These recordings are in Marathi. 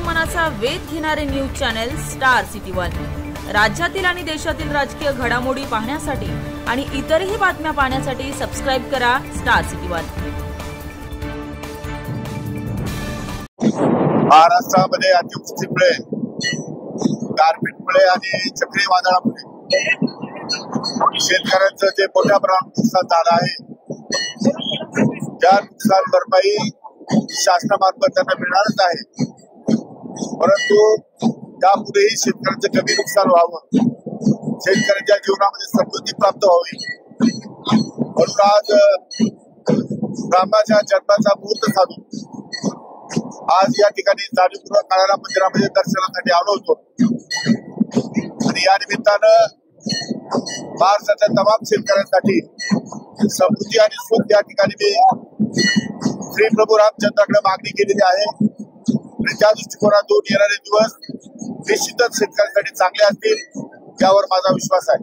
मनाचा वेध घेणारे news channel star city one. राज्यातील आणि देशातील राजकीय घडामोडी पाहण्यासाठी आणि इतरही बातम्या पाहण्यासाठी सबस्क्राइब करा स्टार सिटी वन। महाराष्ट्रामध्ये अतिवृष्टीमुळे, गारपीटमुळे आणि चक्रीवादळामुळे शेतकऱ्यांचं जे मोठ्या प्रमाणात नुकसान झालं आहे, त्या नुकसान भरपाई शासनामार्फत त्यांना मिळणारच आहे। परंतु त्यापुढेही शेतकऱ्यांचं कमी नुकसान व्हावं, शेतकऱ्यांच्या जीवनामध्ये समृद्धी प्राप्त व्हावी, म्हणून आज रामाच्या जन्माचा मुहूर्त साधून आज या ठिकाणी जाणीवपूर्वक काळारा मंदिरामध्ये दर्शनासाठी आलो होतो। आणि या निमित्तानं महाराष्ट्राच्या तमाम शेतकऱ्यांसाठी समृद्धी आणि सुख या ठिकाणी मी श्री प्रभू रामचंद्राकडे मागणी केलेली आहे। आणि त्या दृष्टिकोनातून येणारे दिवस निश्चितच शेतकऱ्यांसाठी चांगले असतील यावर माझा विश्वास आहे।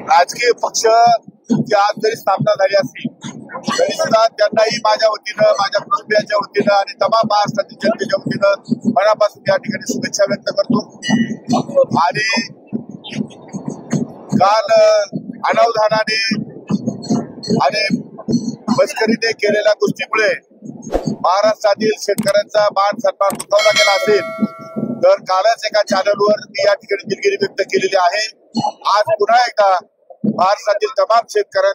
राजकीय पक्ष आज जरी स्थापना झाली असली तरी सुद्धा त्यांनाही माझ्या वतीनं, माझ्या कुटुंबियांच्या वतीनं आणि तमाम महाराष्ट्रातील जनतेच्या वतीनं मनापासून या ठिकाणी शुभेच्छा व्यक्त करतो। आणि काल अनावधानाने आणि मस्करीने केलेल्या गोष्टीमुळे महाराष्ट्रातील शेतकऱ्यांचा मान सन्मान दुखावला गेला असेल तर कालच एका चॅनलवर मी या ठिकाणी दिलगिरी व्यक्त केलेली आहे। आज पुन्हा एकदा महाराष्ट्रातील तमाम शेतकऱ्यांना